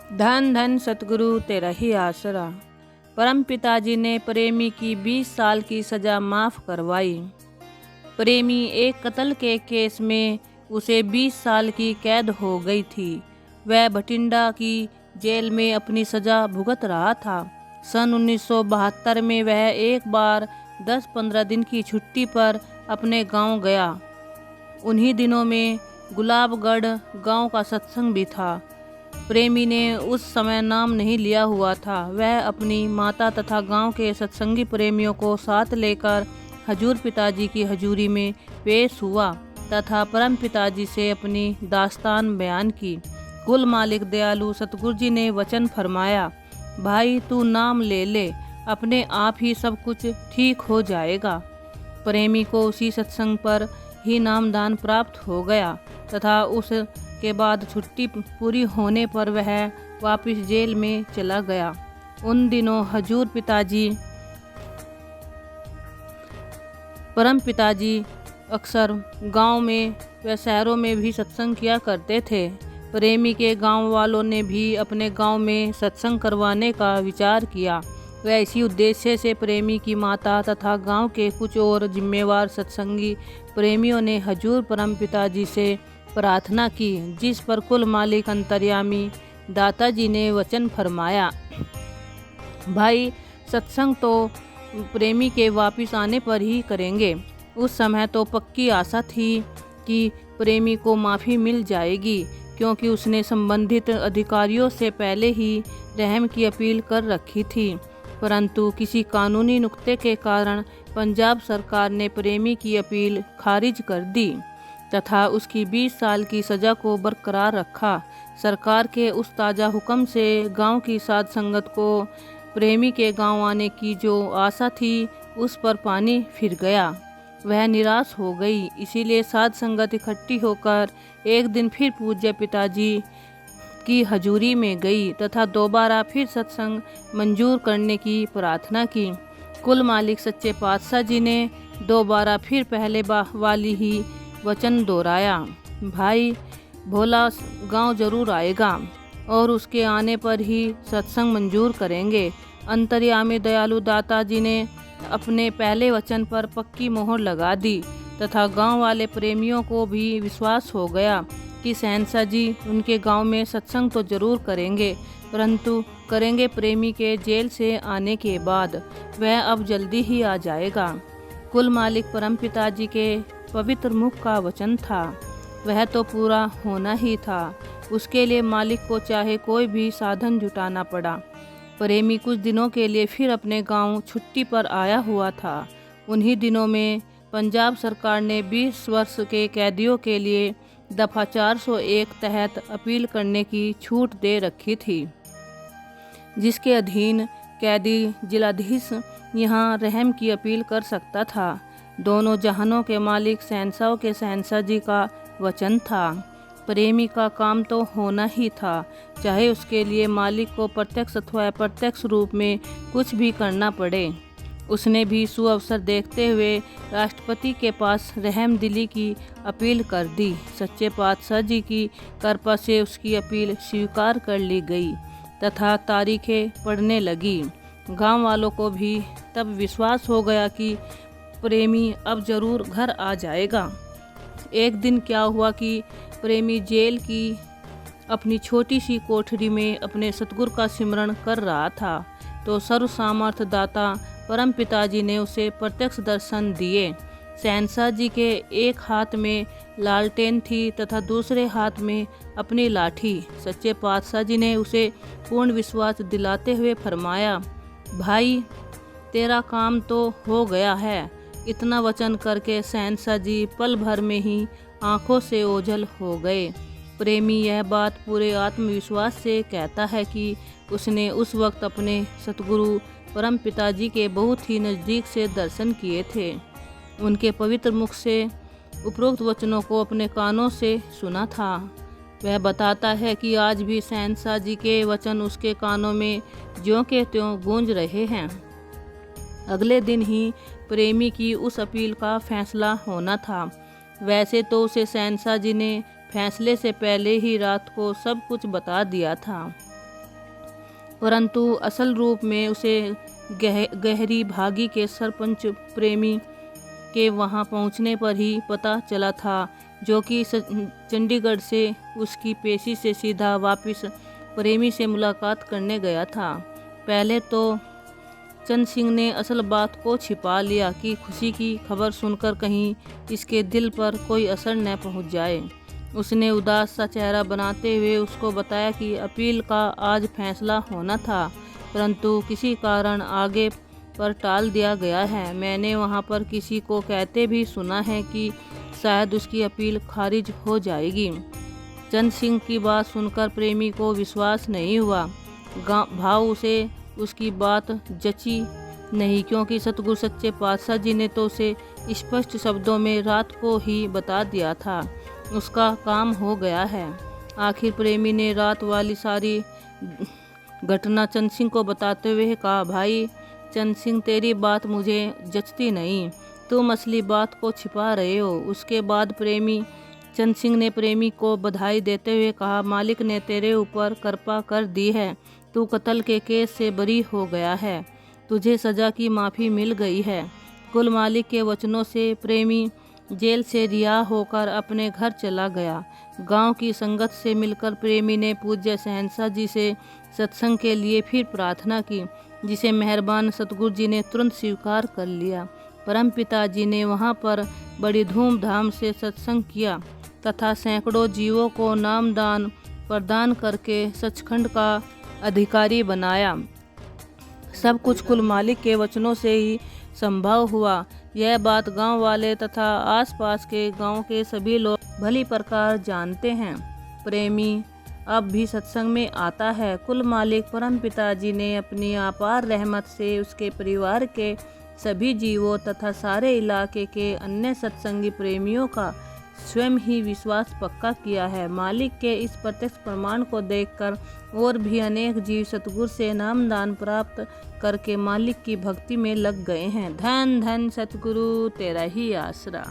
धन धन सतगुरु तेरा ही आसरा। परम पिताजी ने प्रेमी की 20 साल की सज़ा माफ़ करवाई। प्रेमी एक कत्ल के केस में उसे 20 साल की कैद हो गई थी। वह बठिंडा की जेल में अपनी सज़ा भुगत रहा था। सन 1972 में वह एक बार 10-15 दिन की छुट्टी पर अपने गांव गया। उन्हीं दिनों में गुलाबगढ़ गांव का सत्संग भी था। प्रेमी ने उस समय नाम नहीं लिया हुआ था। वह अपनी माता तथा गांव के सत्संगी प्रेमियों को साथ लेकर हजूर पिताजी की हजूरी में पेश हुआ तथा परम पिताजी से अपनी दास्तान बयान की। कुल मालिक दयालु सतगुरु जी ने वचन फरमाया, भाई तू नाम ले ले, अपने आप ही सब कुछ ठीक हो जाएगा। प्रेमी को उसी सत्संग पर ही नामदान प्राप्त हो गया तथा उसके बाद छुट्टी पूरी होने पर वह वापस जेल में चला गया। उन दिनों हजूर पिताजी परम पिताजी अक्सर गांव में व शहरों में भी सत्संग किया करते थे। प्रेमी के गांव वालों ने भी अपने गांव में सत्संग करवाने का विचार किया। वह इसी उद्देश्य से प्रेमी की माता तथा गांव के कुछ और जिम्मेवार सत्संगी प्रेमियों ने हजूर परम पिताजी से प्रार्थना की, जिस पर कुल मालिक अंतर्यामी दाताजी ने वचन फरमाया, भाई सत्संग तो प्रेमी के वापस आने पर ही करेंगे। उस समय तो पक्की आशा थी कि प्रेमी को माफ़ी मिल जाएगी, क्योंकि उसने संबंधित अधिकारियों से पहले ही रहम की अपील कर रखी थी। परंतु किसी कानूनी नुक्ते के कारण पंजाब सरकार ने प्रेमी की अपील खारिज कर दी तथा उसकी 20 साल की सज़ा को बरकरार रखा। सरकार के उस ताज़ा हुक्म से गांव की साध संगत को प्रेमी के गांव आने की जो आशा थी उस पर पानी फिर गया। वह निराश हो गई। इसीलिए साध संगत इकट्ठी होकर एक दिन फिर पूज्य पिताजी की हजूरी में गई तथा दोबारा फिर सत्संग मंजूर करने की प्रार्थना की। कुल मालिक सच्चे पातशाह जी ने दोबारा फिर पहले वाली ही वचन दोहराया, भाई भोला गांव जरूर आएगा और उसके आने पर ही सत्संग मंजूर करेंगे। अंतर्यामी दयालु दाता जी ने अपने पहले वचन पर पक्की मोहर लगा दी तथा गांव वाले प्रेमियों को भी विश्वास हो गया कि शहंशाह जी उनके गांव में सत्संग तो जरूर करेंगे, परंतु करेंगे प्रेमी के जेल से आने के बाद। वह अब जल्दी ही आ जाएगा। कुल मालिक परम पिताजी के पवित्र मुख का वचन था, वह तो पूरा होना ही था। उसके लिए मालिक को चाहे कोई भी साधन जुटाना पड़ा। प्रेमी कुछ दिनों के लिए फिर अपने गांव छुट्टी पर आया हुआ था। उन्हीं दिनों में पंजाब सरकार ने 20 वर्ष के कैदियों के लिए दफ़ा 401 तहत अपील करने की छूट दे रखी थी, जिसके अधीन कैदी जिलाधीश यहां रहम की अपील कर सकता था। दोनों जहानों के मालिक शहंशाह के शहंशाह जी का वचन था। प्रेमी का काम तो होना ही था, चाहे उसके लिए मालिक को प्रत्यक्ष अथवा अप्रत्यक्ष रूप में कुछ भी करना पड़े। उसने भी सुअवसर देखते हुए राष्ट्रपति के पास रहम दिली की अपील कर दी। सच्चे पातशाह जी की कृपा से उसकी अपील स्वीकार कर ली गई तथा तारीखें पढ़ने लगी। गांव वालों को भी तब विश्वास हो गया कि प्रेमी अब जरूर घर आ जाएगा। एक दिन क्या हुआ कि प्रेमी जेल की अपनी छोटी सी कोठरी में अपने सतगुरु का सिमरण कर रहा था तो सर्व सामर्थ दाता परम पिताजी ने उसे प्रत्यक्ष दर्शन दिए। शहंशाह जी के एक हाथ में लालटेन थी तथा दूसरे हाथ में अपनी लाठी। सच्चे पातशाह जी ने उसे पूर्ण विश्वास दिलाते हुए फरमाया, भाई तेरा काम तो हो गया है। इतना वचन करके शहंशाह जी पल भर में ही आंखों से ओझल हो गए। प्रेमी यह बात पूरे आत्मविश्वास से कहता है कि उसने उस वक्त अपने सतगुरु परम पिताजी के बहुत ही नज़दीक से दर्शन किए थे। उनके पवित्र मुख से उपरोक्त वचनों को अपने कानों से सुना था। वह बताता है कि आज भी शहंशाह जी के वचन उसके कानों में ज्यों के त्यों गूंज रहे हैं। अगले दिन ही प्रेमी की उस अपील का फैसला होना था। वैसे तो उसे शहंशाह जी ने फैसले से पहले ही रात को सब कुछ बता दिया था। परंतु असल रूप में उसे गहरी भागी के सरपंच प्रेमी के वहां पहुंचने पर ही पता चला था, जो कि चंडीगढ़ से उसकी पेशी से सीधा वापस प्रेमी से मुलाकात करने गया था। पहले तो चंद सिंह ने असल बात को छिपा लिया कि खुशी की खबर सुनकर कहीं इसके दिल पर कोई असर न पहुंच जाए। उसने उदास सा चेहरा बनाते हुए उसको बताया कि अपील का आज फैसला होना था, परंतु किसी कारण आगे पर टाल दिया गया है। मैंने वहां पर किसी को कहते भी सुना है कि शायद उसकी अपील खारिज हो जाएगी। चंद सिंह की बात सुनकर प्रेमी को विश्वास नहीं हुआ। भाव उसे उसकी बात जची नहीं, क्योंकि सतगुरु सच्चे पातशाह जी ने तो उसे स्पष्ट शब्दों में रात को ही बता दिया था। उसका काम हो गया है। आखिर प्रेमी ने रात वाली सारी घटना चंद सिंह को बताते हुए कहा, भाई चंद सिंह, तेरी बात मुझे जचती नहीं, तुम असली बात को छिपा रहे हो। उसके बाद चंद सिंह ने प्रेमी को बधाई देते हुए कहा, मालिक ने तेरे ऊपर कृपा कर दी है, तू कत्ल के केस से बरी हो गया है, तुझे सजा की माफ़ी मिल गई है। कुल मालिक के वचनों से प्रेमी जेल से रिहा होकर अपने घर चला गया। गांव की संगत से मिलकर प्रेमी ने पूज्य शहंशाह जी से सत्संग के लिए फिर प्रार्थना की, जिसे मेहरबान सतगुरु जी ने तुरंत स्वीकार कर लिया। परम पिता जी ने वहां पर बड़ी धूमधाम से सत्संग किया तथा सैकड़ों जीवों को नामदान प्रदान करके सचखंड का अधिकारी बनाया। सब कुछ कुल मालिक के वचनों से ही संभव हुआ। यह बात गांव वाले तथा आसपास के गांव के सभी लोग भली प्रकार जानते हैं। प्रेमी अब भी सत्संग में आता है। कुल मालिक परम पिताजी ने अपनी अपार रहमत से उसके परिवार के सभी जीवों तथा सारे इलाके के अन्य सत्संगी प्रेमियों का स्वयं ही विश्वास पक्का किया है। मालिक के इस प्रत्यक्ष प्रमाण को देखकर और भी अनेक जीव सतगुरु से नामदान प्राप्त करके मालिक की भक्ति में लग गए हैं। धन धन सतगुरु तेरा ही आसरा।